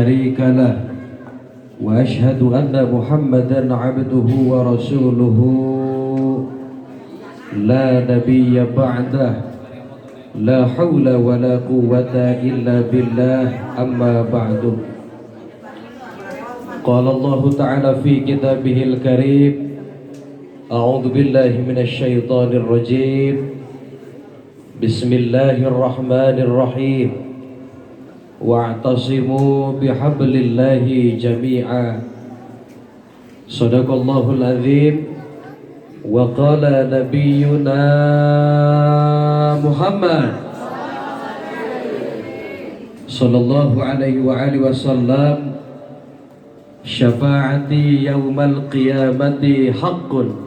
شريك له وأشهد أن محمدا عبده ورسوله لا نبي بعده لا حول ولا قوة إلا بالله أما بعد قال الله تعالى في كتابه الكريم أعوذ بالله من الشيطان الرجيم بسم الله الرحمن الرحيم wa'tasimu bihablillahi jami'a sadaqallahul azim wa qala nabiyyuna Muhammad sallallahu alaihi wa alihi wasallam syafa'ati yaumal qiyamati haqqun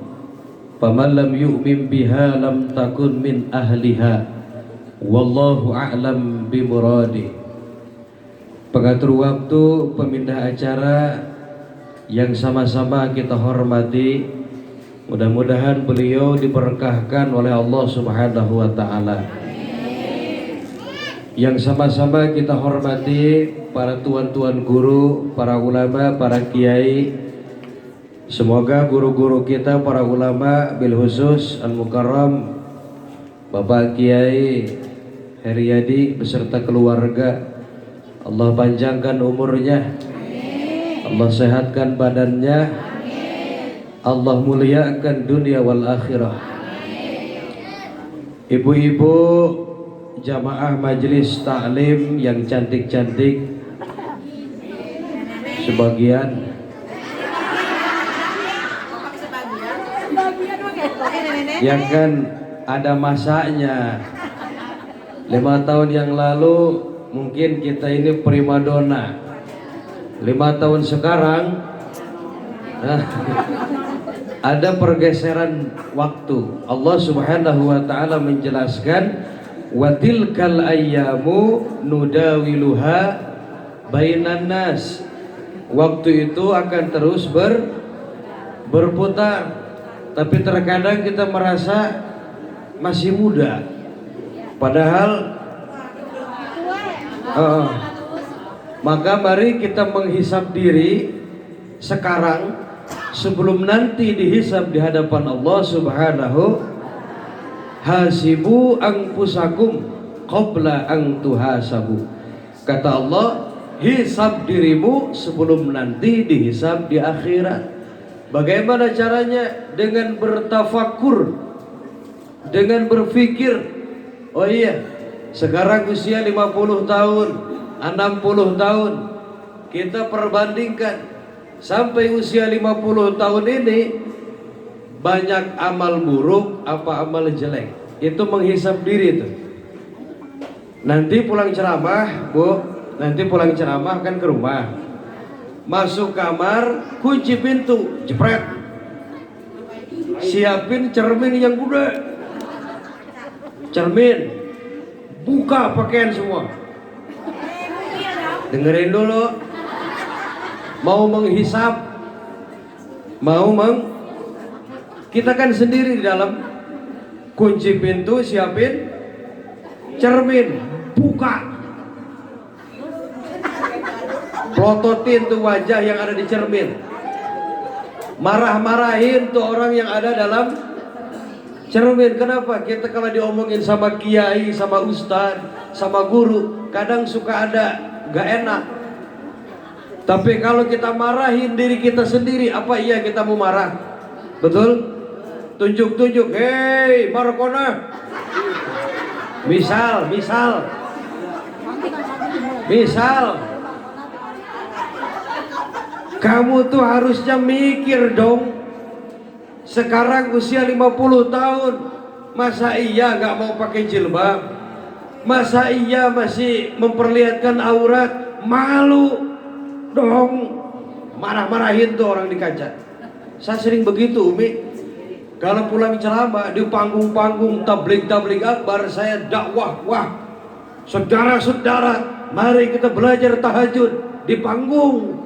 faman lam yu'min biha lam takun min ahliha wallahu a'lam bimuradi. Pengatur waktu, pemindah acara yang sama-sama kita hormati, mudah-mudahan beliau diberkahkan oleh Allah Subhanahu wa Ta'ala. Yang sama-sama kita hormati para tuan-tuan guru, para ulama, para kiai. Semoga guru-guru kita, para ulama, bil khusus Al-Mukarram Bapak Kiai Heriadi beserta keluarga, Allah panjangkan umurnya, Allah sehatkan badannya, Allah muliakan dunia wal akhirah. Ibu-ibu jamaah majelis taklim yang cantik-cantik, sebagian yang kan ada masanya. 5 tahun yang lalu mungkin kita ini primadona, 5 tahun sekarang ada pergeseran waktu. Allah Subhanahu wa Ta'ala menjelaskan wa tilkal ayyamu nudawiluha bainan nas. Waktu itu akan terus berputar, tapi terkadang kita merasa masih muda, padahal maka mari kita menghisab diri sekarang sebelum nanti dihisab di hadapan Allah Subhanahu. Hasibu anfusakum qabla an tuhasabu. Kata Allah, hisab dirimu sebelum nanti dihisab di akhirat. Bagaimana caranya? Dengan bertafakur, dengan berpikir. Oh iya, sekarang usia 50 tahun, 60 tahun, kita perbandingkan sampai usia 50 tahun ini banyak amal buruk apa amal jelek. Itu menghisap diri itu. Nanti pulang ceramah, Bu, nanti pulang ceramah kan ke rumah, masuk kamar, kunci pintu, jepret, siapin cermin yang gede, cermin, buka pakaian semua. Dengerin dulu. Mau menghisap, kita kan sendiri di dalam. Kunci pintu, siapin cermin, buka, plototin tuh wajah yang ada di cermin, marah-marahin tuh orang yang ada dalam cermin. Kenapa? Kita kalau diomongin sama kiai, sama ustadz, sama guru, kadang suka ada gak enak. Tapi kalau kita marahin diri kita sendiri, apa iya kita mau marah? Betul? Tunjuk-tunjuk, hei Markona. Misal kamu tuh harusnya mikir dong. Sekarang usia 50 tahun, masa iya gak mau pakai jilbab? Masa iya masih memperlihatkan aurat? Malu dong. Marah-marahin tuh orang di kaca. Saya sering begitu, Umi. Kalau pulang ceramah di panggung-panggung tabligh akbar, saya dakwah, wah, saudara-saudara, mari kita belajar tahajud di panggung.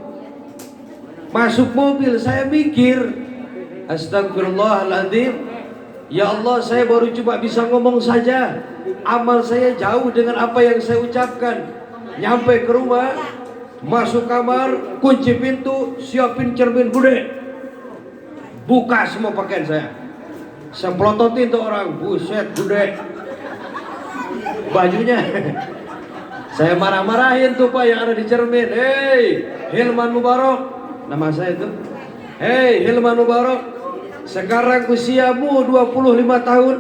Masuk mobil saya mikir, astagfirullahaladzim, ya Allah, saya baru cuma bisa ngomong saja, amal saya jauh dengan apa yang saya ucapkan. Nyampe ke rumah masuk kamar, kunci pintu, siapin cermin gede, buka semua pakaian saya pelototin tuh orang, buset gede bajunya. Saya marah-marahin tuh Pak yang ada di cermin. Hei Hilman Mubarak, nama saya itu. Hei Hilman Mubarak, sekarang usiamu 25 tahun.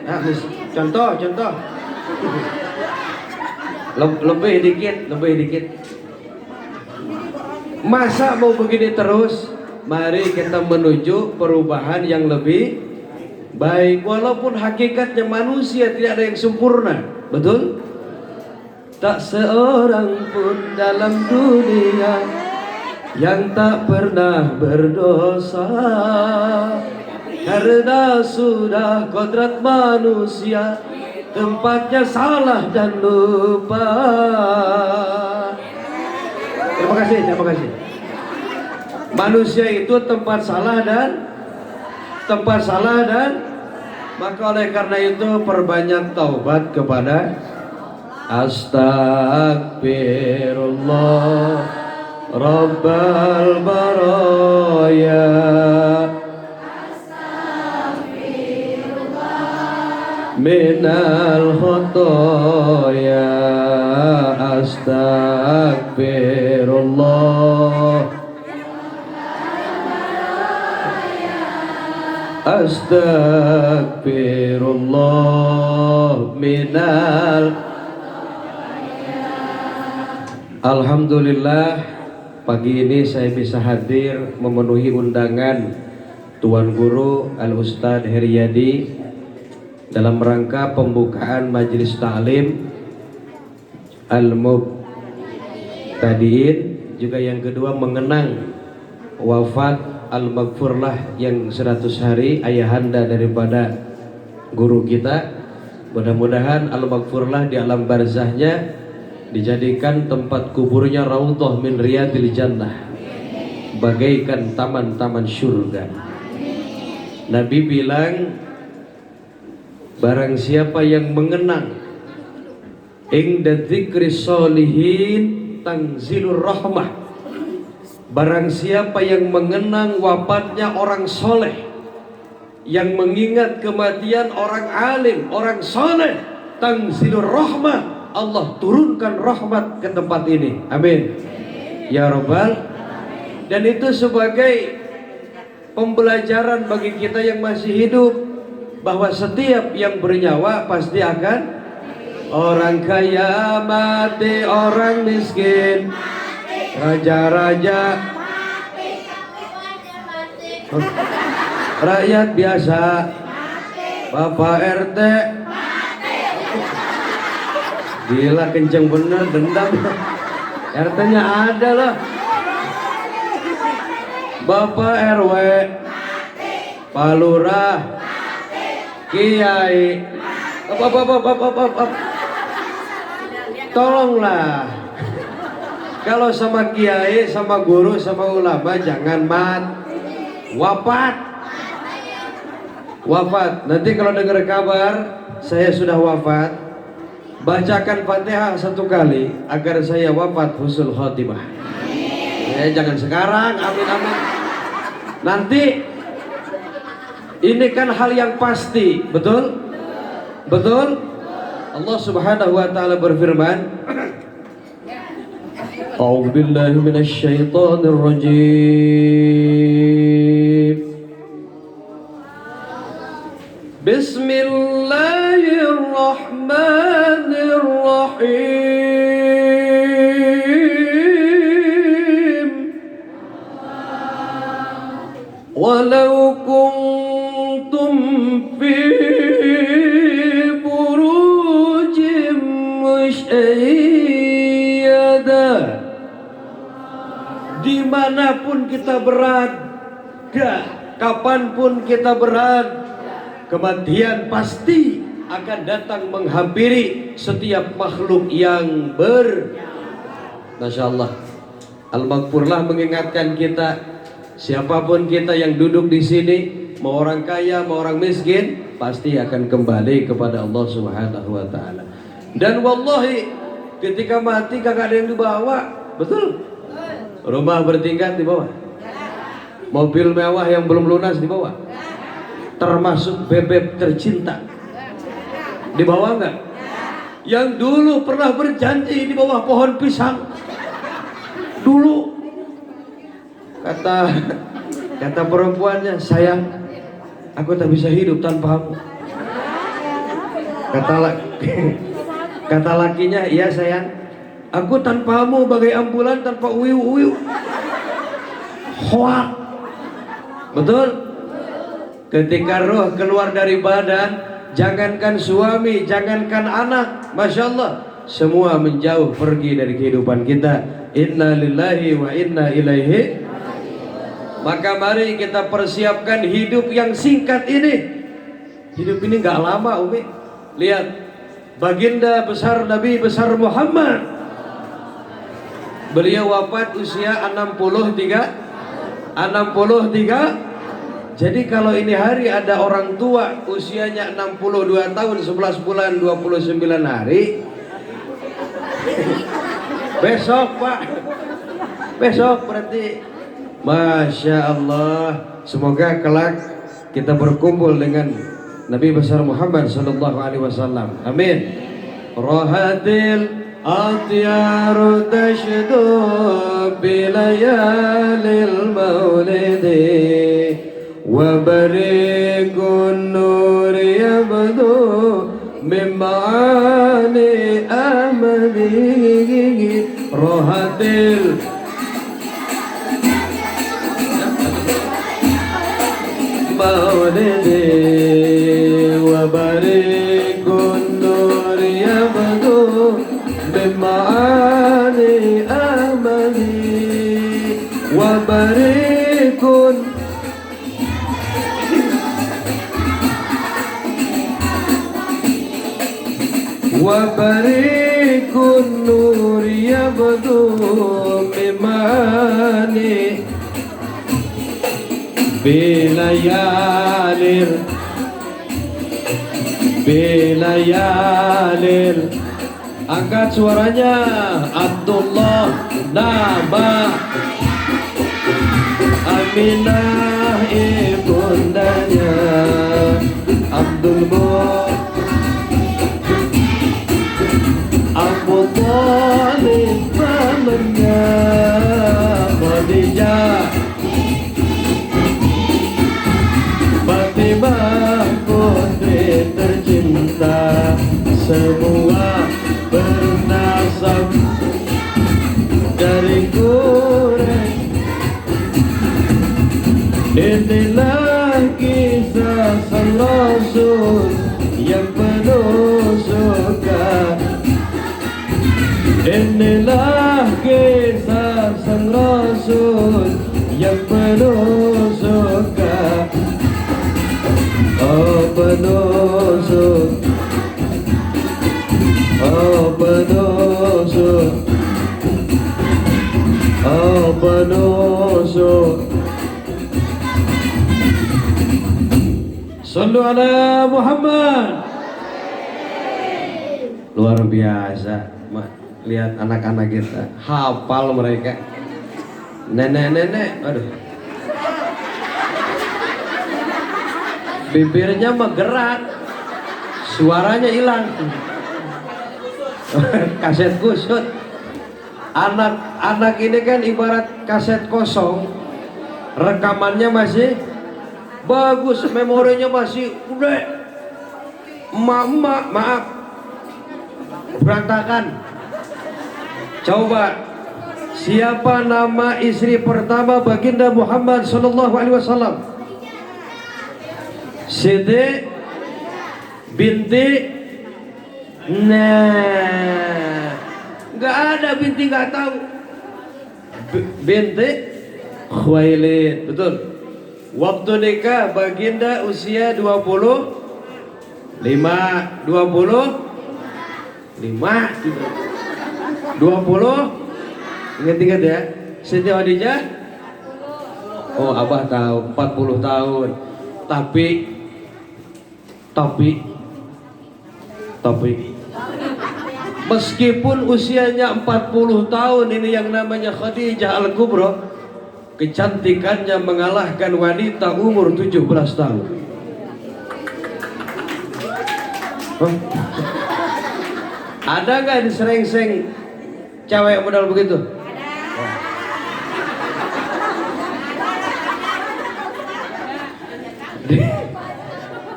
Nah, contoh lebih dikit. Masa mau begini terus? Mari kita menuju perubahan yang lebih baik. Walaupun hakikatnya manusia tidak ada yang sempurna, betul? Tak seorang pun dalam dunia yang tak pernah berdosa, karena sudah kodrat manusia tempatnya salah dan lupa. Terima kasih. Manusia itu tempat salah dan maka oleh karena itu perbanyak taubat kepada Astagfirullah Rabbal baraya, minal khotoya, astagfirullah, astagfirullah minal. Alhamdulillah pagi ini saya bisa hadir memenuhi undangan Tuan Guru Al-Ustadz Heriadi dalam rangka pembukaan majelis ta'lim Al-Mubtadiin, juga yang kedua mengenang wafat Al-Maghfurlah yang 100 hari ayahanda daripada guru kita. Mudah-mudahan Al-Maghfurlah di alam barzahnya dijadikan tempat kuburnya raudhah min riyadil jannah, bagaikan taman-taman surga. Nabi bilang, barang siapa yang mengenang inda dzikri sholihin tanzilur rahmah, barang siapa yang mengenang wafatnya orang soleh, yang mengingat kematian orang alim, orang soleh, tanzilur rahmah, Allah turunkan rahmat ke tempat ini. Amin ya Rabbal. Dan itu sebagai pembelajaran bagi kita yang masih hidup, bahwa setiap yang bernyawa pasti akan, orang kaya mati, orang miskin, raja-raja, rakyat biasa, Bapak RT, gila kenceng bener, dendam. RT-nya ada loh. Bapak RW, Pak Lurah, Kiai, tolonglah. Kalau sama kiai, sama guru, sama ulama jangan wafat. Nanti kalau dengar kabar saya sudah wafat, bacakan Fatihah 1 kali agar saya wafat husnul khotimah. Jangan sekarang, amin. Nanti ini kan hal yang pasti, betul? Allah Subhanahu wa taala berfirman, A'udzu billahi minasy syaithanir rajim. Bismillahirrahmanirrahim. Walau kuntum fi burujim musyayyada, dimanapun kita berada, kapanpun kita berada, kematian pasti akan datang menghampiri setiap makhluk yang Masya Allah. Al-Maghfurlah mengingatkan kita, siapapun kita yang duduk di sini, mau orang kaya, mau orang miskin, pasti akan kembali kepada Allah Subhanahu wa taala. Dan wallahi ketika mati kagak ada yang dibawa. betul? Rumah bertingkat di bawah. Mobil mewah yang belum lunas di bawah. Termasuk bebek tercinta di bawah enggak? Yang dulu pernah berjanji di bawah pohon pisang. Dulu kata perempuannya, sayang, aku tak bisa hidup tanpa kamu. Kata lakinya, iya sayang, aku tanpamu bagai ambulan tanpa uyuh-uyuh. Hoak. Betul? Ketika roh keluar dari badan, jangankan suami, jangankan anak, Masya Allah, semua menjauh pergi dari kehidupan kita. Inna lillahi wa inna ilaihi. Maka mari kita persiapkan hidup yang singkat ini. Hidup ini gak lama, Umi. Lihat, baginda besar Nabi besar Muhammad, beliau wafat usia 63. Jadi kalau ini hari ada orang tua usianya 62 tahun 11 bulan 29 hari, besok Pak, besok berarti Masya Allah. Semoga kelak kita berkumpul dengan Nabi besar Muhammad sallallahu alaihi wasallam. Amin. Rahatil atyaru tashdu bilayalil maulidi wa barikun nur yabdu mim'ani amadi. Rahatil maulidi wa barikun nur yabdu bima'ani amali wa barikun nur yabdu bima'ani bilayalil. Angkat suaranya. Abdullah nama Aminah ibundanya, Abdul Abu Thalib pamannya, Khadijah, Fatimah putri tercinta, semua bernasab dari Quraisy. Inilah kisah sang Rasul yang penuh suka. Inilah kisah sang Rasul yang penuh suka. Oh penuh suka, oh penuh suka, oh penuh suka. Sallu ala Muhammad. Luar biasa. Lihat anak-anak kita, hafal mereka. Nenek-nenek, aduh, bibirnya menggerak, suaranya hilang. Kaset kusut. Anak-anak ini kan ibarat kaset kosong, rekamannya masih bagus, memorinya masih udah. Maaf, berantakan. Coba, siapa nama istri pertama baginda Muhammad sallallahu alaihi wasallam? Siti binti. Nah, nggak ada binti nggak tahu. Binti Khuwailid, betul. Waktu nikah baginda usia 25 ingat ya. Siti Khadijah, oh abah tahu 40 tahun. Tapi Meskipun usianya 40 tahun, ini yang namanya Khadijah Al-Kubra, kecantikannya mengalahkan wanita umur 17 tahun. Huh? Ada nggak di Serengseng cewek modal begitu?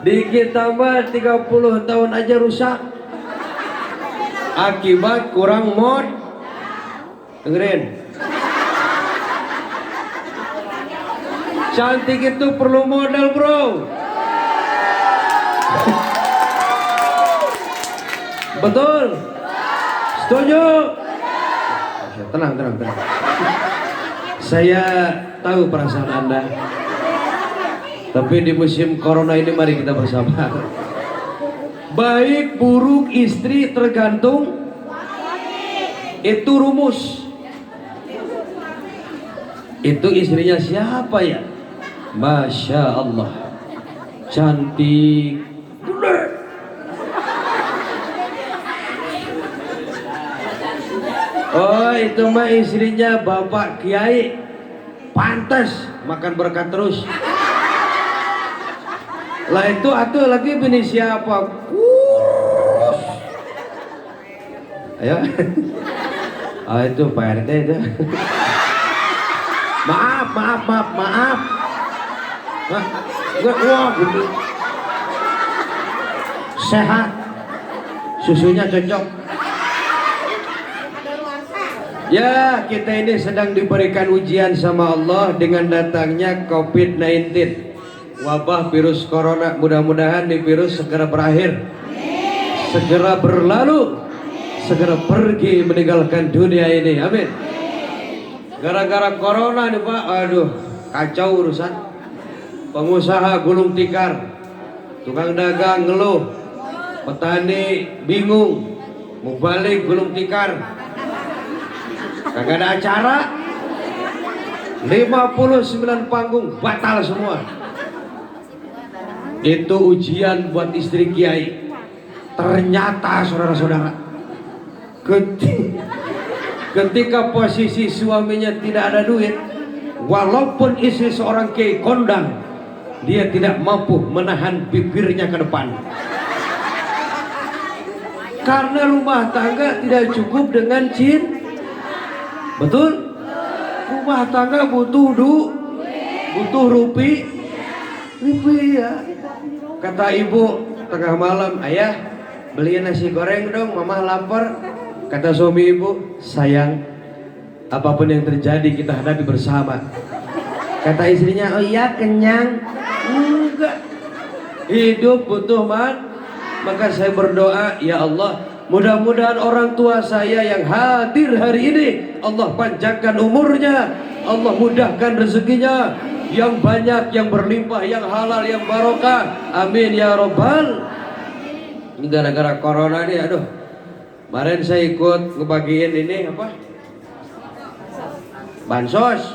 Di kita mah 30 tahun aja rusak akibat kurang mod. Dengerin, cantik itu perlu modal, bro. Betul? Setuju? Tenang. Saya tahu perasaan Anda. Tapi di musim corona ini mari kita bersabar. Baik buruk istri tergantung. Itu rumus. Itu istrinya siapa ya? Masya Allah, cantik. Oh, itu mah istrinya Bapak Kiai, pantas makan berkat terus. Lah itu atuh lagi bini siapa? Kurus. Ayo. Ah itu Pak RT itu. Maaf. Wah, gitu. Sehat. Susunya cocok. Ya, kita ini sedang diberikan ujian sama Allah dengan datangnya COVID-19. Wabah virus corona, mudah-mudahan ini virus segera berakhir, segera berlalu, segera pergi meninggalkan dunia ini, amin. Gara-gara corona nih Pak, aduh kacau urusan. Pengusaha gulung tikar, tukang dagang ngeluh, petani bingung, mau balik gulung tikar, kagak ada acara, 59 panggung batal semua. Itu ujian buat istri Kiai. Ternyata saudara-saudara, ketika posisi suaminya tidak ada duit, walaupun istri seorang Kiai kondang, dia tidak mampu menahan bibirnya ke depan. Karena rumah tangga tidak cukup dengan jin. Betul? Rumah tangga butuh butuh rupiah. Kata ibu tengah malam, ayah beliin nasi goreng dong, mama lapar. Kata suami ibu, sayang, apapun yang terjadi kita hadapi bersama. Kata istrinya, oh iya kenyang. Enggak, hidup butuh maka saya berdoa, ya Allah, mudah-mudahan orang tua saya yang hadir hari ini Allah panjangkan umurnya, Allah mudahkan rezekinya yang banyak, yang berlimpah, yang halal, yang barokah, amin ya robbal. Ini gara-gara corona nih, aduh. Kemarin saya ikut ngebagiin ini apa? Bansos.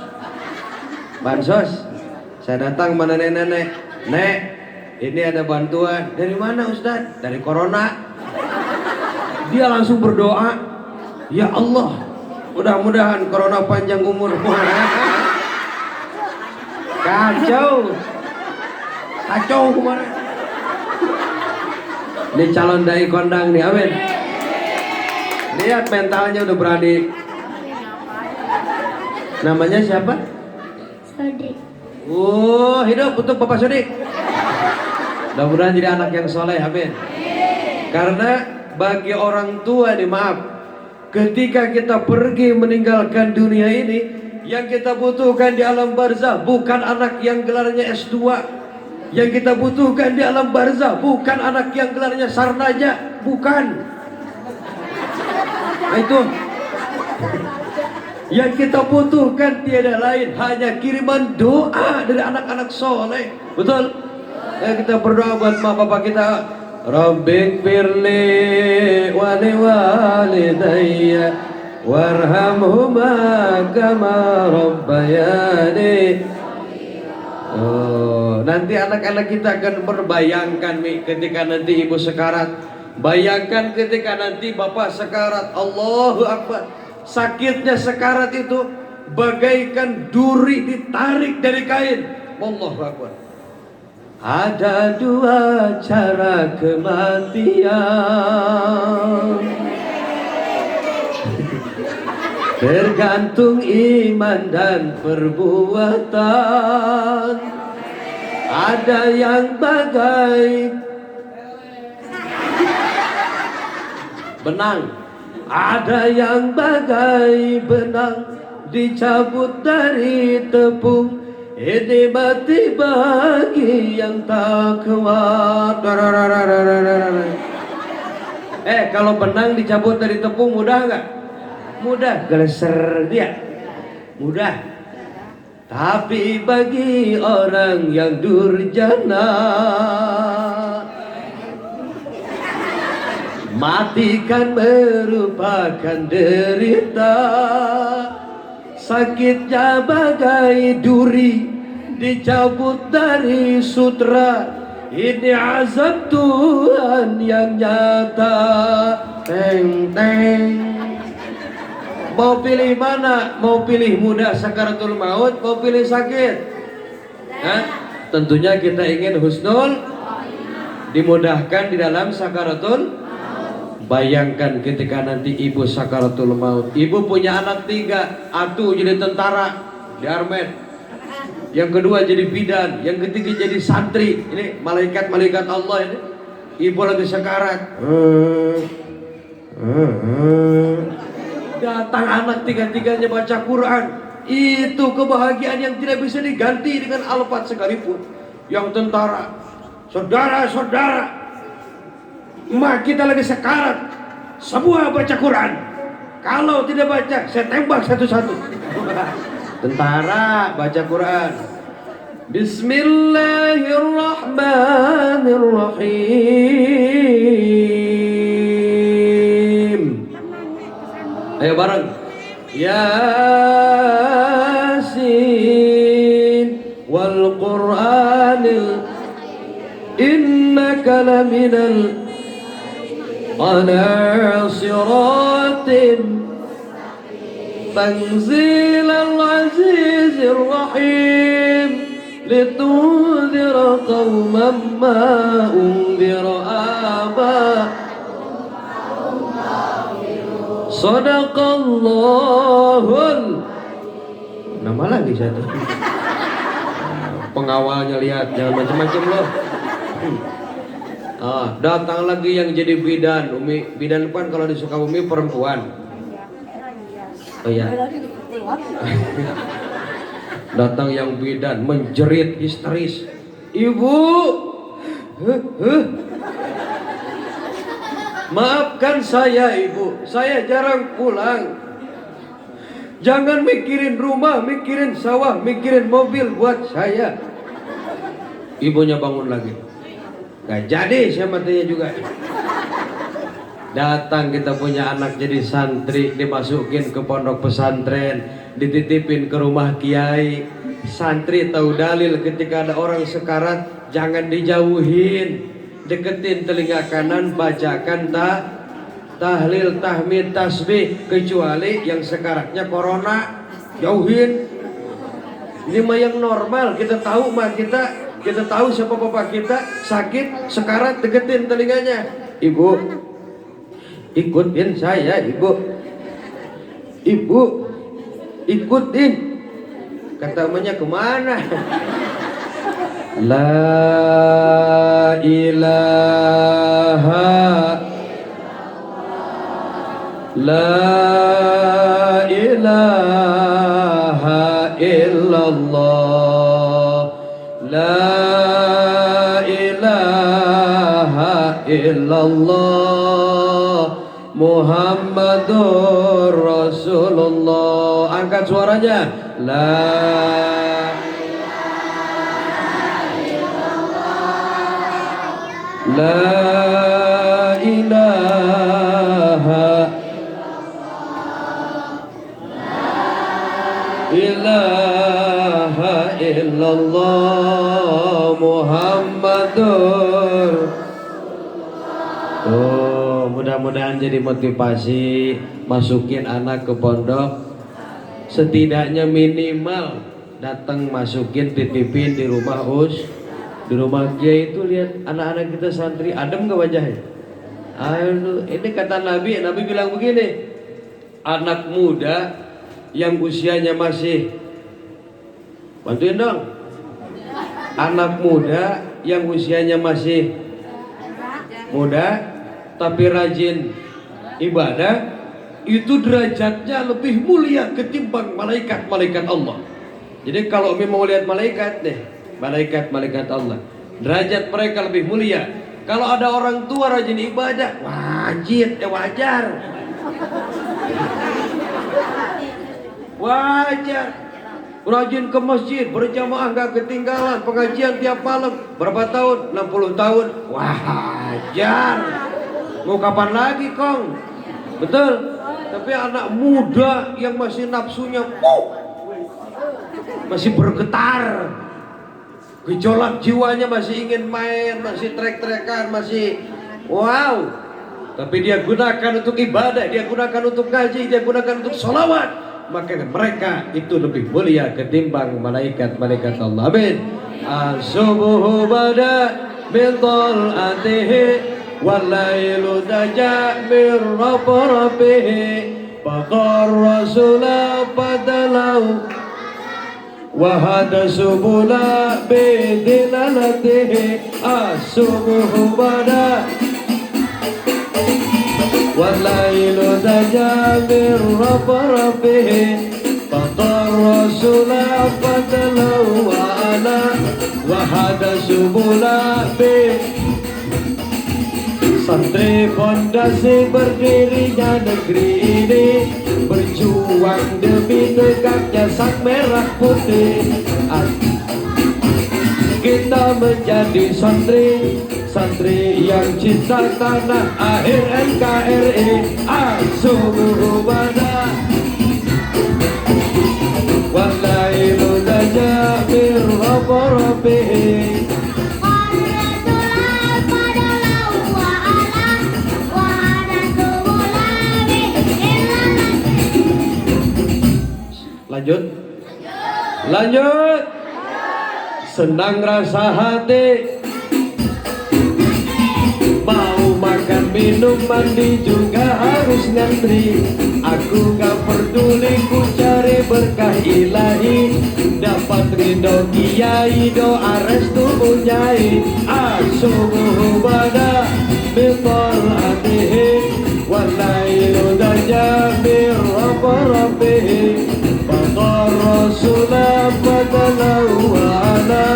Saya datang mana nenek, nek, ini ada bantuan. Dari mana Ustadz? Dari corona. Dia langsung berdoa, ya Allah, mudah-mudahan corona panjang umur. Kacau kemarin. Ini calon dai kondang nih, amin. Lihat mentalnya udah berani. Namanya siapa? Sodik. Oh, hidup untuk Bapak Sodik. Mudah-mudahan jadi anak yang soleh, amin. Karena bagi orang tua nih, maaf, ketika kita pergi meninggalkan dunia ini, yang kita butuhkan di alam barzah bukan anak yang gelarnya S2. Yang kita butuhkan di alam barzah bukan anak yang gelarnya sarnaja, bukan. Nah itu. Yang kita butuhkan tiada lain hanya kiriman doa dari anak-anak soleh. Betul? Ya, kita berdoa buat mak bapak kita. Rabbik firli wa liwalidayya warhamhuma kama rabbayani. Oh, nanti anak-anak kita akan berbayangkan ketika nanti ibu sekarat, Bayangkan ketika nanti bapak sekarat, Allahu Akbar. Sakitnya sekarat itu bagaikan duri ditarik dari kain. Allahu Akbar. Ada dua cara kematian, tergantung iman dan perbuatan. Ada yang bagai benang, ada yang bagai benang dicabut dari tepung. Ini mati bagi yang tak kuat. Kalau benang dicabut dari tepung mudah nggak? Mudah, geleser dia, mudah. Tapi bagi orang yang durjana, mati kan merupakan derita. Sakitnya bagai duri dicabut dari sutra. Ini azab Tuhan yang nyata. Teng teng. Mau pilih mana? Mau pilih mudah sakaratul maut, mau pilih sakit? Hah? Tentunya kita ingin husnul, dimudahkan di dalam sakaratul. Bayangkan ketika nanti ibu sakaratul maut. Ibu punya anak 3, satu jadi tentara di Armet, yang kedua jadi bidan, yang ketiga jadi santri. Ini malaikat-malaikat Allah ini. Ibu lagi sekarat. Datang anak 3-tiganya baca Quran. Itu kebahagiaan yang tidak bisa diganti dengan alfat sekalipun. Yang tentara, saudara-saudara, emak kita lagi sekarat, semua baca Quran. Kalau tidak baca, saya tembak satu-satu. Tentara baca Quran. Bismillahirrahmanirrahim. Ayo bareng. Yasin wal Qur'anil innaka laminal ala siratim tanzilal azizir rahim litundhira qauman ma undhira aba. Sadaqallahul. Nama lagi satu. Pengawalnya lihat, jangan macam-macam loh. Datang lagi yang jadi bidan. Umi, bidan kan kalau di Sukabumi perempuan. Oh iya. Datang yang bidan menjerit histeris. Ibu, maafkan saya ibu, saya jarang pulang. Jangan mikirin rumah, mikirin sawah, mikirin mobil buat saya. Ibunya bangun lagi. Gak jadi saya matinya juga. Datang kita punya anak jadi santri, dimasukin ke pondok pesantren, dititipin ke rumah kiai. Santri tahu dalil ketika ada orang sekarat, jangan dijauhin. Deketin telinga kanan, bacakan tahlil, tahmid, tasbih. Kecuali yang sekaratnya corona, jauhin. Ini mah yang normal. Kita tahu mah kita tahu siapa bapak kita sakit, sekarat, deketin telinganya. Ibu, ikutin saya ibu. Ibu, ikutin. Kata emaknya kemana? La ilaha illallah. La ilaha illallah Muhammadur Rasulullah. Angkat suaranya. La ilaha illallah Muhammadur Rasulullah. mudah-mudahan jadi motivasi masukin anak ke pondok, setidaknya minimal datang masukin titipin di rumah di rumah kiai itu, lihat anak-anak kita santri adem gak wajahnya. Aduh, ini kata Nabi bilang begini, anak muda yang usianya masih, bantuin dong, anak muda yang usianya masih muda tapi rajin ibadah, itu derajatnya lebih mulia ketimbang malaikat-malaikat Allah. Jadi kalau mau lihat malaikat deh, malaikat-malaikat Allah, derajat mereka lebih mulia. Kalau ada orang tua rajin ibadah, wajar. Wajar. Rajin ke masjid, berjamaah gak ketinggalan, pengajian tiap malam, berapa tahun? 60 tahun. Wajar. Mau kapan lagi, Kong? Betul. Tapi anak muda yang masih nafsunya masih bergetar, gejolak jiwanya masih ingin main, masih trek-trekan, masih wow. Tapi dia gunakan untuk ibadah, dia gunakan untuk ngaji, dia gunakan untuk sholawat, maka mereka itu lebih mulia ketimbang malaikat-malaikat Allah. Amin. As-subuhu bada min tal'atihi wal lailu daja min rabbih faqar rasula fadalau wahada subula bidilalatihi as-subuhu bada walailu dajamir rabbihi fatar rasula fadalau wa ana wahada subula santri fondasi berdirinya negeri ini, berjuang demi tegaknya sang merah putih. Kita menjadi santri yang cinta tanah air NKRI. As-subuhu bada walailu daja bir rabbihi lanjut. Senang rasa hati, mau makan minum mandi juga harus ngantri. Aku gak peduli, ku cari berkah ilahi, dapat ridho kiai, doa restu punyai. As-subuhu bada bintol hatihi walailu daja bir rabbihi faqar rasulah fadalau wa ana.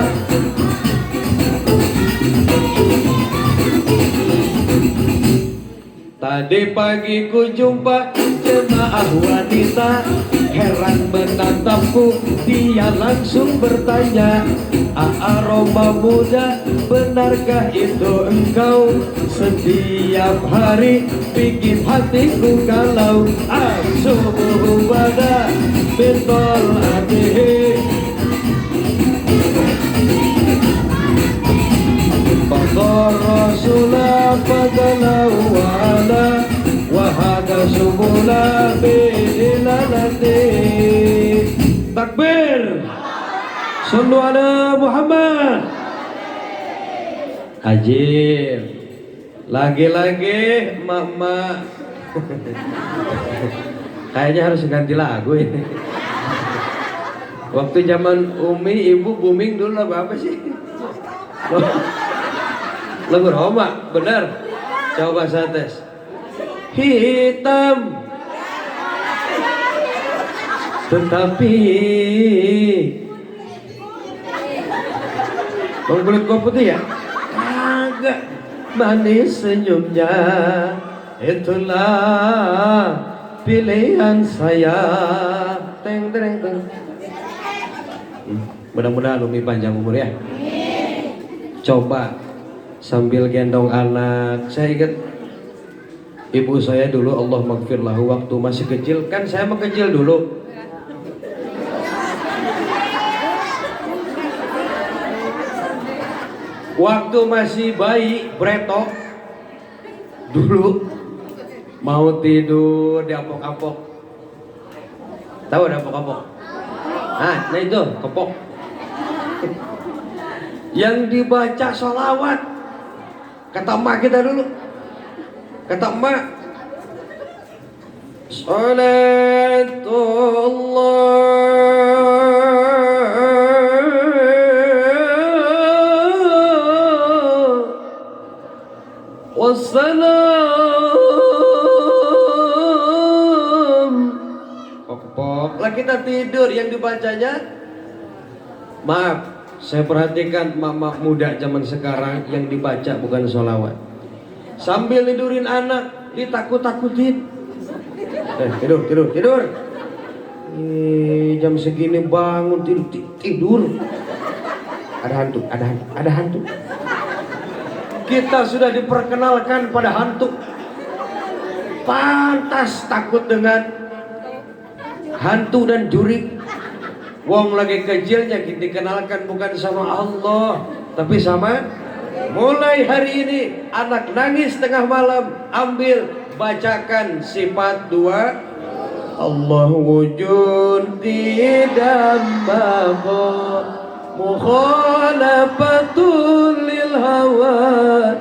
Tadi pagi ku jumpa jemaah wanita, heran menatapku, dia langsung bertanya, aroma muda, benarkah itu engkau? Setiap hari bikin hatiku galau. As-subuhu bada bintol hatihi faqar rasulah fadalau wa ala wahada subula bi'ilalati. Takbir, sallu ala Muhammad. Ajib. Lagi-lagi mama kayaknya harus ganti lagu ini. Waktu zaman Umi, ibu booming dulu lagu apa sih? Lagu Roma, benar? Coba saya tes. Hitam tetapi kulit kau putih ya? Agak manis senyumnya, itulah pilihan saya. Teng teng teng. Mudah-mudahan Umi panjang umur ya. Coba sambil gendong anak. Saya ingat ibu saya dulu, Allah maghfirlahu, waktu masih kecil, kan saya mah kecil dulu. Waktu masih bayi, bretok dulu Mau tidur diapok-apok. Tahu ada apok-apok? Nah itu kepok. Yang dibaca sholawat. Kata emak kita dulu. Kata emak, salatullah wassalam. Kepok. Lah kita tidur yang dibacanya. Maaf, saya perhatikan mama muda zaman sekarang yang dibaca bukan sholawat. Sambil tidurin anak, ditakut-takutin. Tidur. Jam segini bangun tidur. Ada hantu. Kita sudah diperkenalkan pada hantu. Pantas takut dengan hantu dan jurik. Wong lagi kecilnya kita kenalkan bukan sama Allah, tapi sama. Mulai hari ini anak nangis tengah malam, ambil bacakan sifat dua. Allah wujud tidak baqa mukhalafatul lil hawa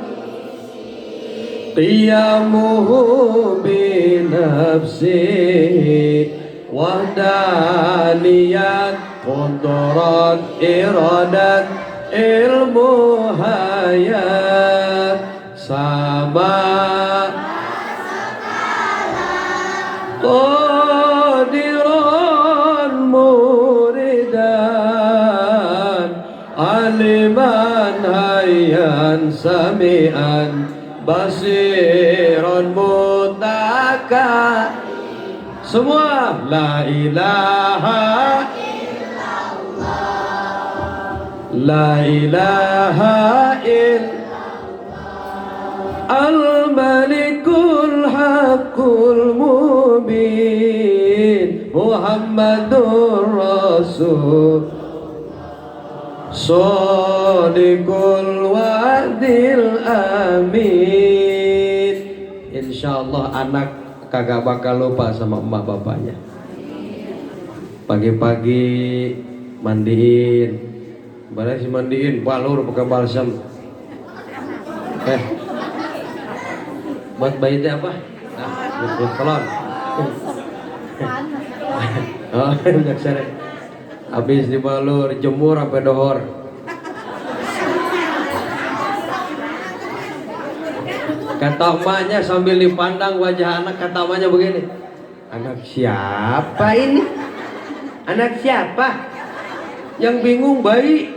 qiyamuhu bi nafsi wahdaniyat qudrat iradat ilmu hayat sama qadiran muridan aliman hayyan sami'an basiran mutaka. Semua la ilaha illallah al-malikul haqqul mubin Muhammadur Rasul Shadiqul wa'dil amin. Insyaallah anak kagak bakal lupa sama emak bapaknya. Pagi-pagi mandiin, balas mandiin, balur pakai balsam. Buat bayi itu apa? Buat kolon. Oh, banyak seret. Habis dibalur, jemur sampai dohor. Kata emaknya sambil dipandang wajah anak, kata emaknya begini, anak siapa ini? Anak siapa? Yang bingung bayi.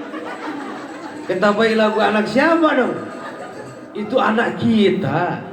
Kata bayi lagu anak siapa dong? Itu anak kita.